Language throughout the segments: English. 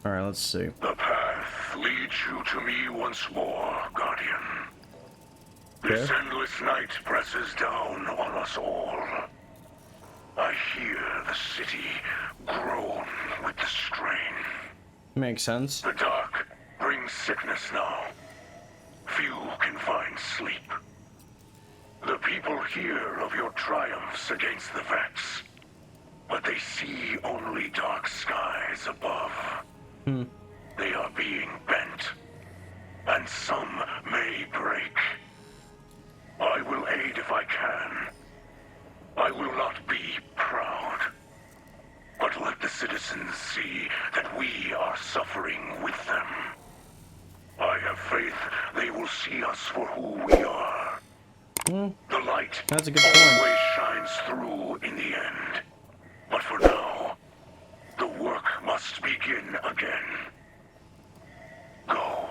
All right, let's see. The path leads you to me once more, Guardian. This Okay. endless night presses down on us all. I hear the city groan with the strain. Makes sense. The dark brings sickness now. Few can find sleep. The people hear of your triumphs against the Vex, but they see only dark skies above. They are being bent, and some may break. I will aid if I can. I will not be proud, but let the citizens see that we are suffering with them. I have faith they will see us for who we are. The light That's a good point. always shines through in the end. But for now, the work must begin again. Go.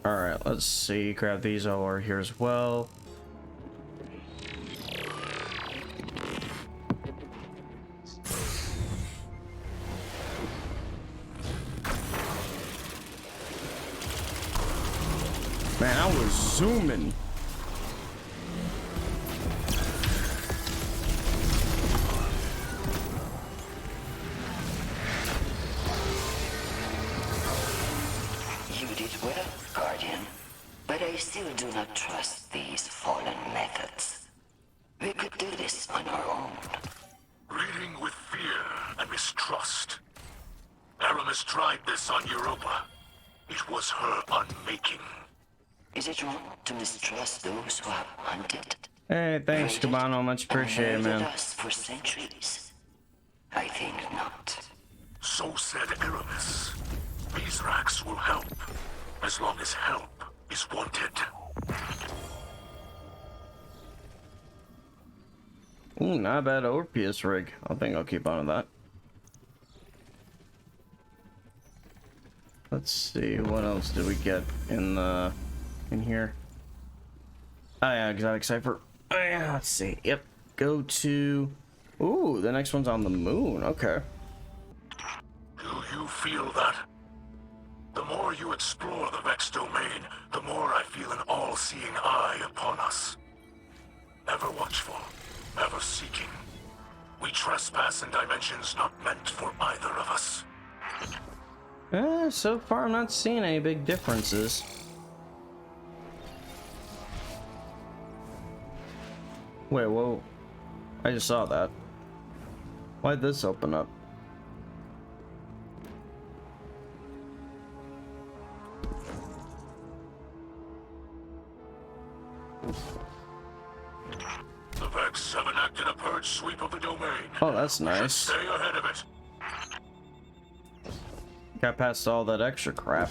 All right, let's see. Grab these all are here as well. Man, I was zooming. You did well, Guardian. But I still do not trust these fallen methods. We could do this on our own. Reading with fear and mistrust. Aramis tried this on Europa. It was her unmaking. Is it wrong to mistrust those who have hunted, Hey, thanks, raided, Cabano. Much appreciated, and murdered man. us for centuries? I think not. So said Aramis. Beeswax will help, as long as help is wanted. Ooh, not bad OPS rig. I think I'll keep on with that. Let's see, what else do we get in here? Oh yeah, exotic cipher. Oh yeah, let's see. Yep. Go to. Ooh, the next one's on the moon. Okay. Do you feel that? The more you explore the Vex domain, the more I feel an all-seeing eye upon us. Ever watchful, ever seeking. We trespass in dimensions not meant for either of us. So far I'm not seeing any big differences. Wait, whoa. I just saw that. Why'd this open up? The Vex have enacted a purge sweep of the domain. Oh, that's We should nice. stay ahead of it. Got past all that extra crap.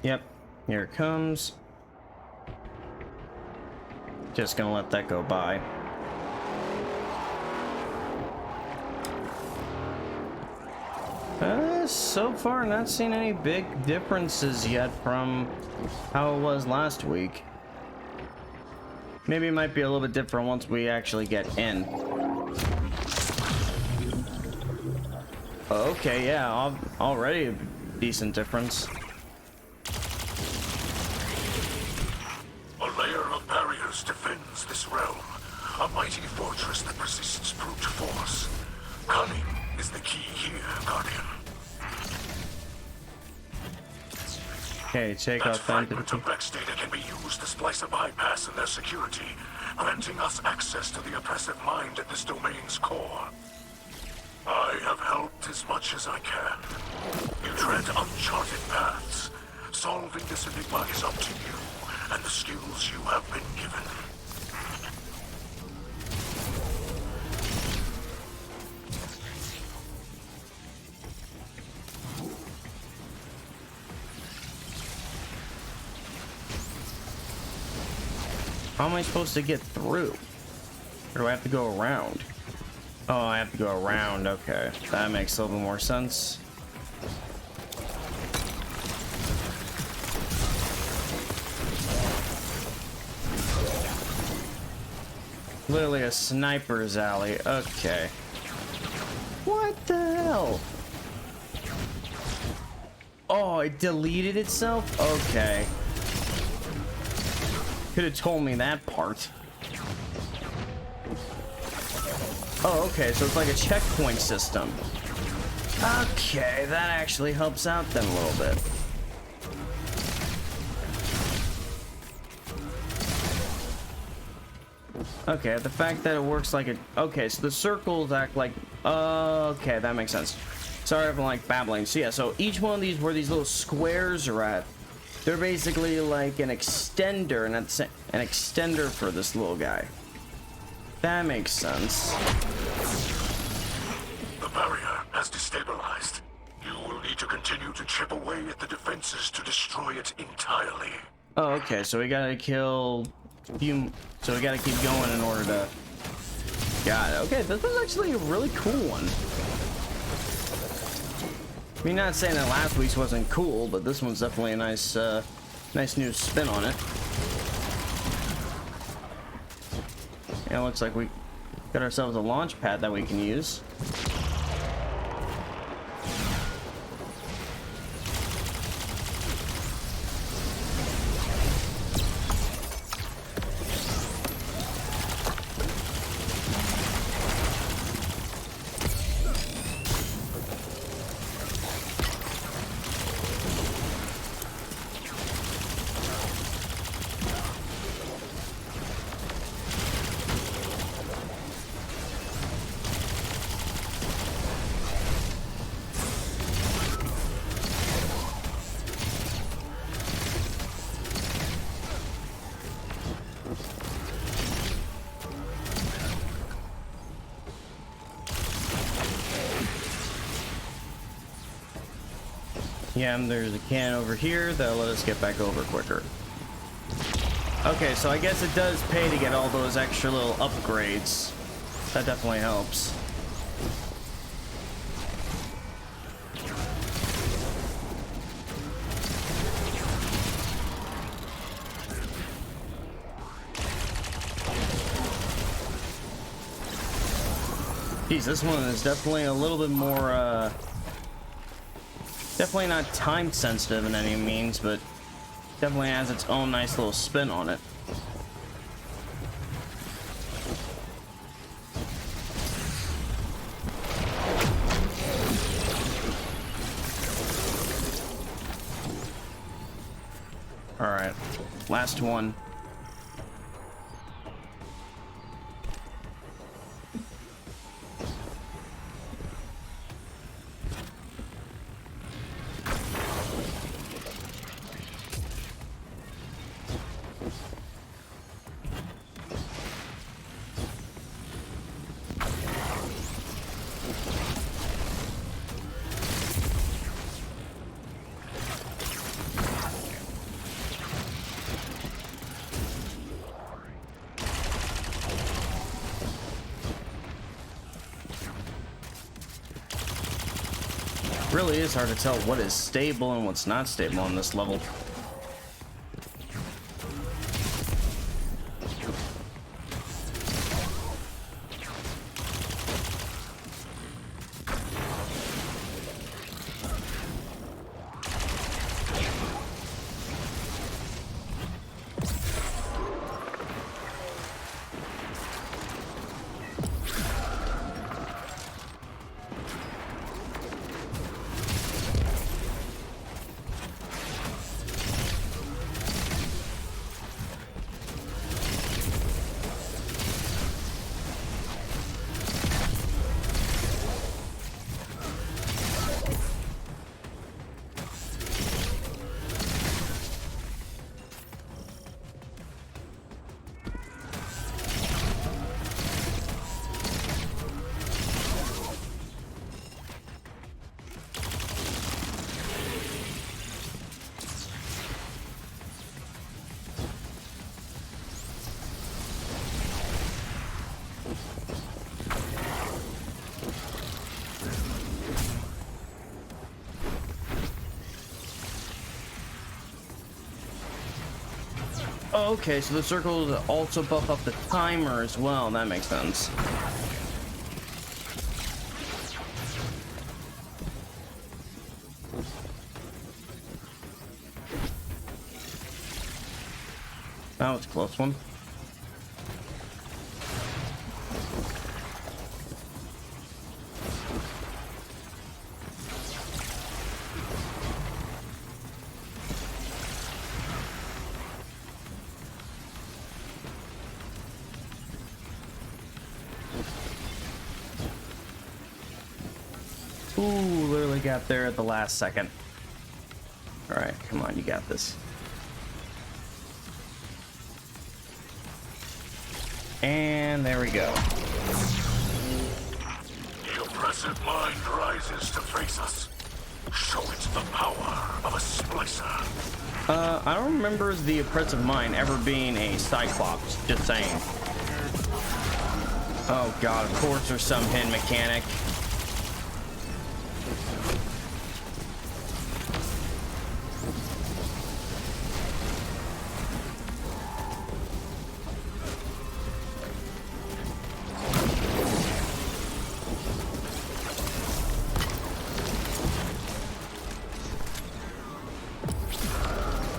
Yep, here it comes. Just gonna let that go by. So far not seen any big differences yet from how it was last week. Maybe it might be a little bit different once we actually get in. Okay, yeah, already a decent difference. A layer of barriers defends this realm. A mighty fortress that resists brute force. Cunning is the key here, Guardian. Okay, take That out fragment that. of Vex data can be used to splice a bypass in their security, granting us access to the oppressive mind at this domain's core. I have helped as much as I can. You tread uncharted paths. Solving this enigma is up to you, and the skills you have been given. How am I supposed to get through? Or do I have to go around? Oh, I have to go around. Okay, that makes a little bit more sense. Literally a sniper's alley. Okay. What the hell? Oh, it deleted itself? Okay. Could have told me that part. Oh, okay, so it's like a checkpoint system. Okay, that actually helps out then a little bit. Okay, the fact that it works like a... Okay, so the circles act like... Okay, that makes sense. Sorry if I'm like babbling. So yeah, so each one of these, where these little squares are at, they're basically like an extender, and that's an extender for this little guy. That makes sense. The barrier has destabilized. You will need to continue to chip away at the defenses to destroy it entirely. Oh, okay, so we gotta kill few... So we gotta keep going in order to... Got it. Okay, this was actually a really cool one. I mean, not saying that last week's wasn't cool, but this one's definitely a nice, nice new spin on it. Yeah, it looks like we got ourselves a launch pad that we can use. Yeah, and there's a can over here that'll let us get back over quicker. Okay, so I guess it does pay to get all those extra little upgrades. That definitely helps. Geez, this one is definitely a little bit more, definitely not time sensitive in any means, but definitely has its own nice little spin on it. All right, last one. Really is hard to tell what is stable and what's not stable on this level. Oh, okay, so the circles also buff up the timer as well. That makes sense. That was a close one. Ooh, literally got there at the last second. All right, come on, you got this. And there we go. The oppressive mind rises to face us. Show it the power of a Splicer. I don't remember the oppressive mind ever being a Cyclops, just saying. Oh god, of course there's some hidden mechanic.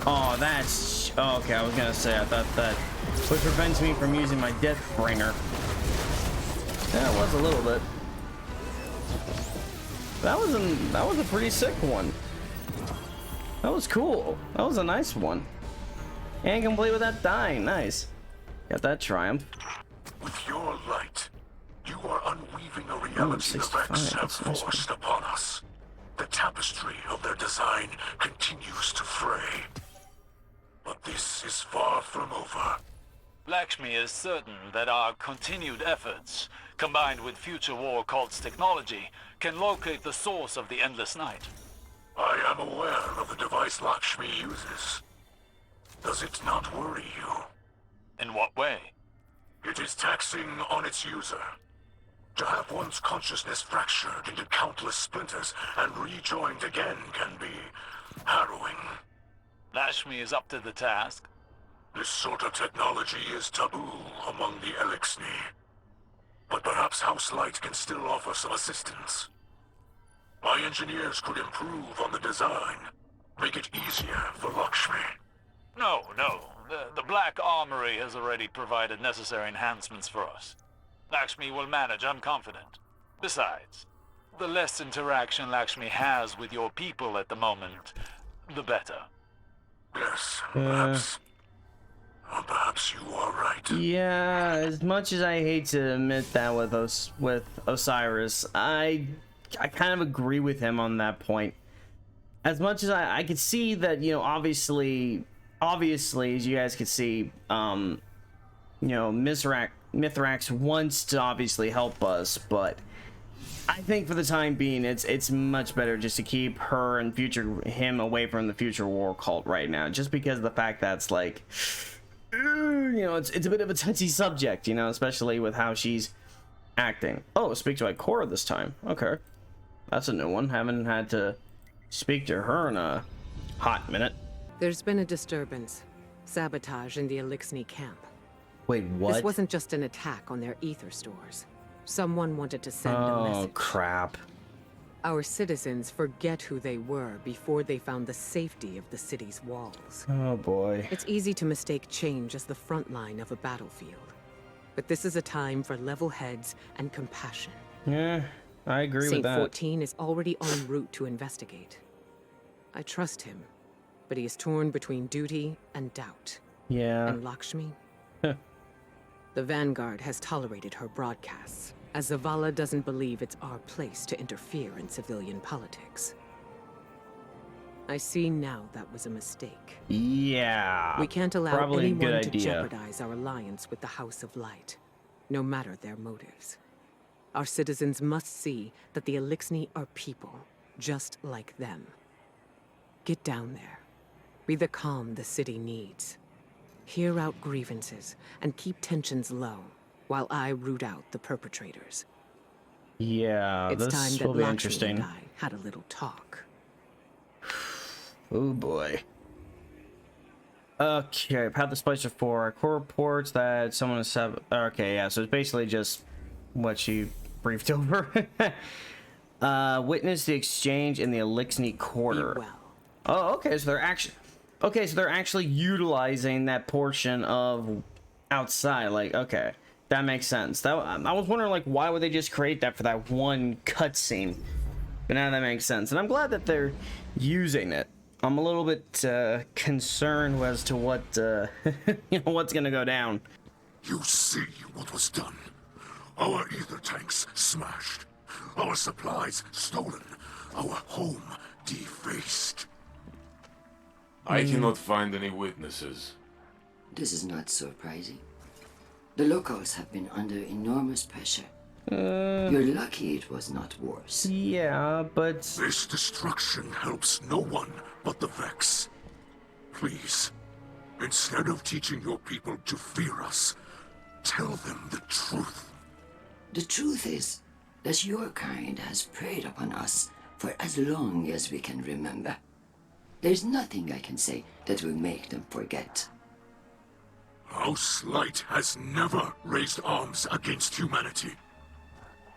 Oh, that's... Oh, okay, I was gonna say, I thought that would prevent me from using my death bringer. Yeah, it was a little bit. That was a pretty sick one. That was cool. That was a nice one. And complete without dying. Nice. Got that triumph. With your light, you are unweaving a reality the Vex have forced upon us. The tapestry of their design continues to fray. But this is far from over. Lakshmi is certain that our continued efforts, combined with future war cult's technology, can locate the source of the Endless Night. I am aware of the device Lakshmi uses. Does it not worry you? In what way? It is taxing on its user. To have one's consciousness fractured into countless splinters and rejoined again can be harrowing. Lakshmi is up to the task. This sort of technology is taboo among the Elixni. But perhaps House Light can still offer some assistance. My engineers could improve on the design, make it easier for Lakshmi. No. The Black Armory has already provided necessary enhancements for us. Lakshmi will manage, I'm confident. Besides, the less interaction Lakshmi has with your people at the moment, the better. Yes, perhaps you are right. Yeah, as much as I hate to admit that with Osiris, I kind of agree with him on that point. As much as I could see that, you know, obviously, as you guys could see, you know, Mithrax wants to obviously help us, but I think for the time being, it's much better just to keep her and him away from the future war cult right now, just because of the fact that's like, you know, it's a bit of a touchy subject, you know, especially with how she's acting. Oh, speak to Ikora this time. Okay, that's a new one. Haven't had to speak to her in a hot minute. There's been a disturbance. Sabotage in the Elixni camp. Wait, what? This wasn't just an attack on their ether stores. Someone wanted to send a message. Oh, crap. Our citizens forget who they were before they found the safety of the city's walls. Oh, boy. It's easy to mistake change as the front line of a battlefield. But this is a time for level heads and compassion. Yeah, I agree with that. Saint 14 is already en route to investigate. I trust him, but he is torn between duty and doubt. Yeah. And Lakshmi? The Vanguard has tolerated her broadcasts, as Zavala doesn't believe it's our place to interfere in civilian politics. I see now that was a mistake. Yeah. We can't allow probably anyone a good to idea. jeopardize our alliance with the House of Light, no matter their motives. Our citizens must see that the Elixni are people, just like them. Get down there. Be the calm the city needs. Hear out grievances and keep tensions low while I root out the perpetrators. Yeah, It's this time will that be Lakshmi interesting. and I had a little talk. Oh boy. Okay, Path the Splicer 4. Core reports that someone is okay, yeah, so it's basically just what she briefed over. Witness the exchange in the Elixni Quarter. Be well. Oh, okay, so they're actually utilizing that portion of outside. Like, okay, that makes sense. That I was wondering, like, why would they just create that for that one cutscene? But now that makes sense, and I'm glad that they're using it. I'm a little bit concerned as to what you know, what's gonna go down. You see what was done. Our ether tanks smashed. Our supplies stolen. Our home defaced. I cannot find any witnesses. This is not surprising. The locals have been under enormous pressure. You're lucky it was not worse. Yeah, but This destruction helps no one but the Vex. Please, instead of teaching your people to fear us, tell them the truth. The truth is that your kind has preyed upon us for as long as we can remember. There's nothing I can say that will make them forget. House Light has never raised arms against humanity.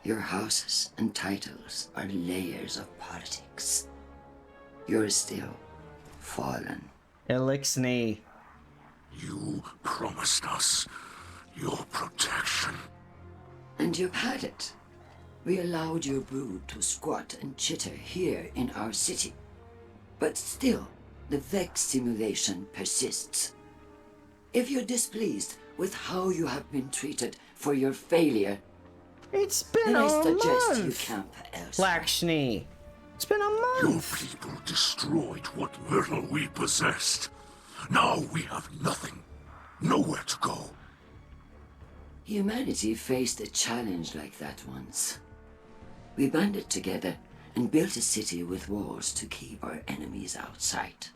Your houses and titles are layers of politics. You're still fallen. Elixni. You promised us your protection. And you've had it. We allowed your brood to squat and chitter here in our city. But still, the Vex simulation persists. If you're displeased with how you have been treated for your failure, It's been then I a suggest you month. camp elsewhere. Lakshmi. It's been a Your month. people destroyed what little we possessed. Now we have nothing. Nowhere to go. Humanity faced a challenge like that once. We banded together and built a city with walls to keep our enemies outside,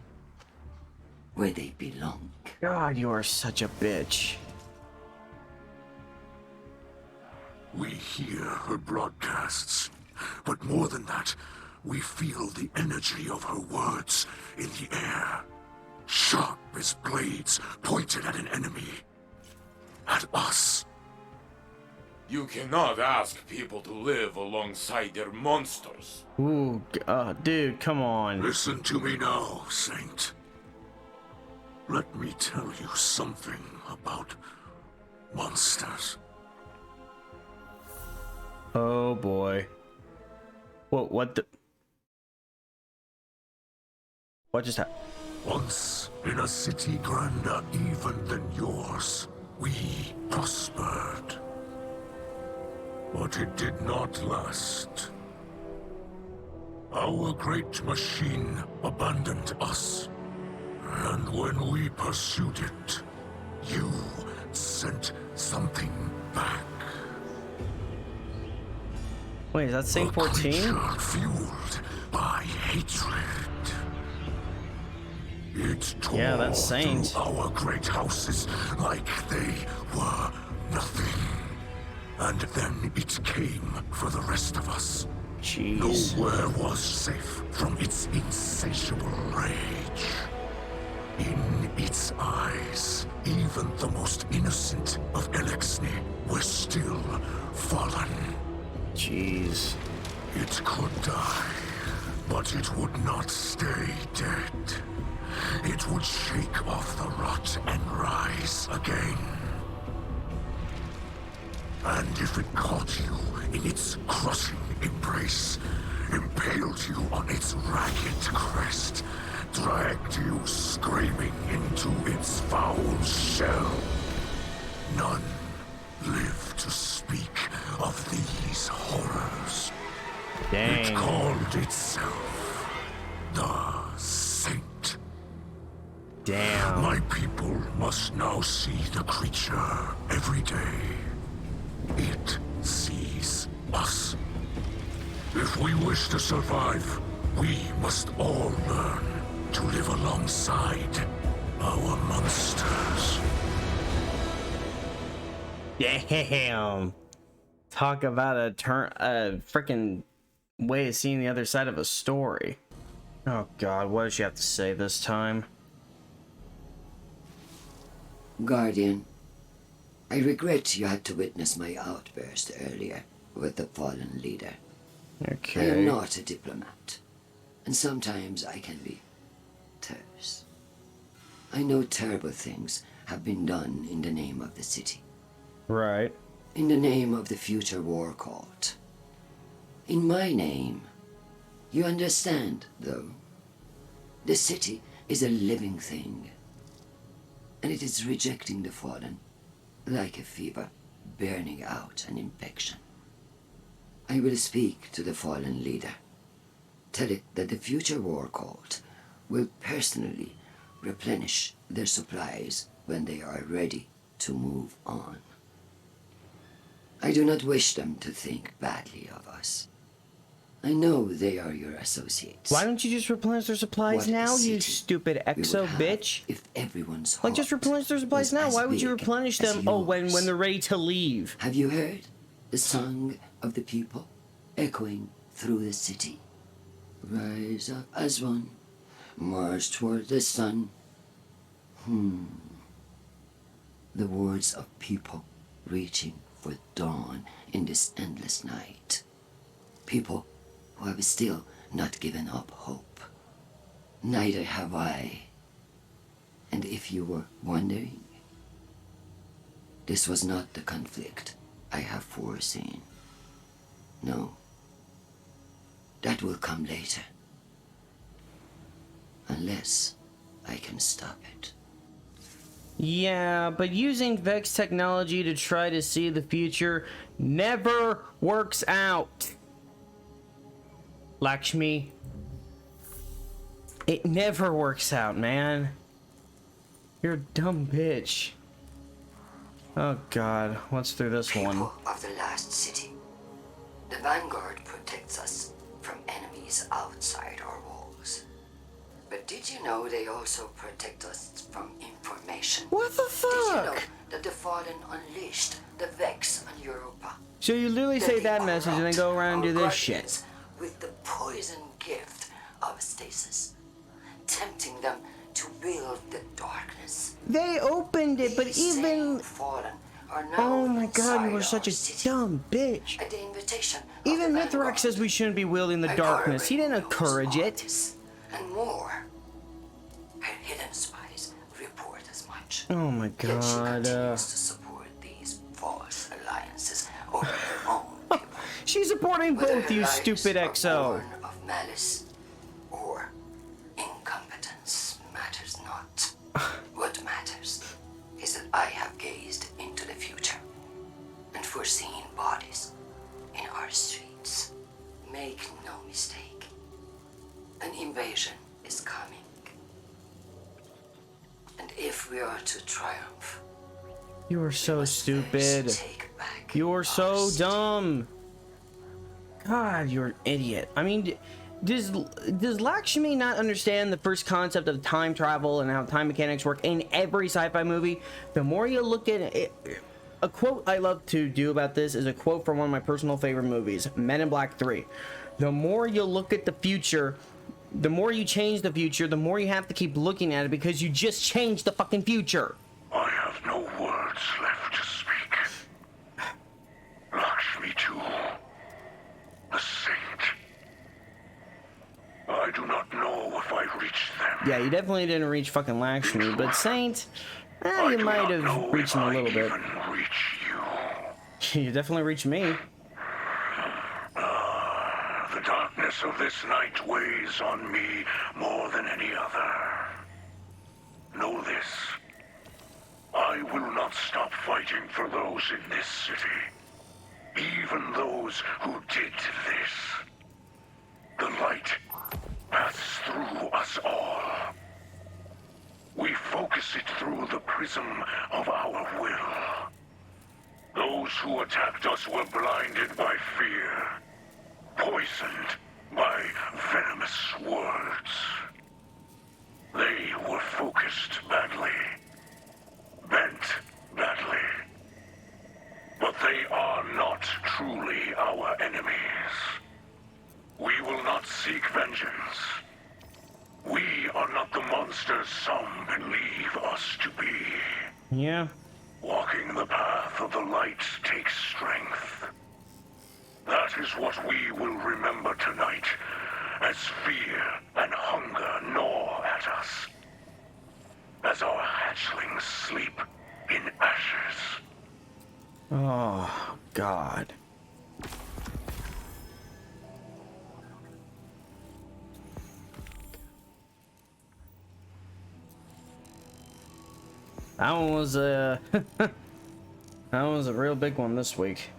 where they belong. God, you are such a bitch. We hear her broadcasts, but more than that, we feel the energy of her words in the air. Sharp as blades pointed at an enemy. At us. You cannot ask people to live alongside their monsters. Ooh, dude, come on. Listen to me now, Saint. Let me tell you something about monsters. Oh boy. What the? What just happened? Once, in a city grander even than yours, we prospered. But it did not last. Our great machine abandoned us. And when we pursued it, you sent something back. Wait, is that Saint A 14? creature fueled by hatred. It tore Yeah, that's Saint. through our great houses like they were nothing. And then it came for the rest of us. Jeez. Nowhere was safe from its insatiable rage. In its eyes, even the most innocent of Elixni were still fallen. Jeez. It could die, but it would not stay dead. It would shake off the rot and rise again. And if it caught you in its crushing embrace, impaled you on its ragged crest, dragged you screaming into its foul shell, none live to speak of these horrors. It Dang. called itself the Saint. Damn. My people must now see the creature every day. It sees us. If we wish to survive, we must all learn to live alongside our monsters. Damn. Talk about a freaking way of seeing the other side of a story. Oh god, what does she have to say this time? Guardian, I regret you had to witness my outburst earlier with the fallen leader. Okay. I am not a diplomat, and sometimes I can be terse. I know terrible things have been done in the name of the city. Right. In the name of the future war cult. In my name. You understand, though? The city is a living thing. And it is rejecting the fallen, like a fever, burning out an infection. I will speak to the fallen leader. Tell it that the future war cult will personally replenish their supplies when they are ready to move on. I do not wish them to think badly of us. I know they are your associates. Why don't you just replenish their supplies What a now, you city stupid we would exo have bitch? If everyone's Like, just heart replenish their supplies was now. as Why would you big replenish as them? Oh, when yours. they're ready to leave. Have you heard the song of the people echoing through the city? Rise up as one, march toward the sun. The words of people reaching for dawn in this endless night. People who have still not given up hope. Neither have I. And if you were wondering, this was not the conflict I have foreseen. No. That will come later. Unless I can stop it. Yeah, but using Vex technology to try to see the future never works out. Lakshmi. It never works out, man. You're a dumb bitch. Oh god, what's through this one? People of the last city. The Vanguard protects us from enemies outside our walls. But did you know they also protect us from information? What the Did you know fuck? that the Fallen unleashed the Vex on Europa? So you literally say that message and then go around and do this shit. With the poison gift of stasis, tempting them to wield the darkness. They opened it, but These even... same Fallen are now Oh my god, you inside are such our a city. dumb bitch. At the invitation of Even the Mithrax Vanguard. says we shouldn't be wielding the Her darkness. He didn't current encourage news on it. this And more. Her hidden spies report as much. Oh my Yet she god. continues to support these false alliances over her own people. She's supporting Whether both, her you lies stupid are XO. born of malice or incompetence matters not. What matters is that I have gazed into the future and foreseen bodies in our streets. Make no mistake. An invasion is coming. And if we are to triumph, You are so first stupid. take back You are our so city. dumb. God, you're an idiot. I mean, does Lakshmi not understand the first concept of time travel and how time mechanics work in every sci-fi movie? The more you look at it, a quote I love to do about this is a quote from one of my personal favorite movies, Men in Black 3. The more you look at the future, the more you change the future, the more you have to keep looking at it because you just changed the fucking future. I have no words left to speak. Lakshmi too. The saint. I do not know if I reached them. Yeah, you definitely didn't reach fucking Lakshmi, but Saint, I you do might not have know reached if him a I little bit. even reach you. You definitely reached me. The darkness of this night weighs on me more than any other. Know this. I will not stop fighting for those in this city. Even those who did this. The light passes through us all. We focus it through the prism of our will. Those who attacked us were blinded by fear, poisoned by venomous words. They were focused badly, bent badly. But they are not truly our enemies. We will not seek vengeance. We are not the monsters some believe us to be. Yeah. Walking the path of the light takes strength. That is what we will remember tonight, as fear and hunger gnaw at us. As our hatchlings sleep in ashes. Oh, God. That one was a that one was a real big one this week.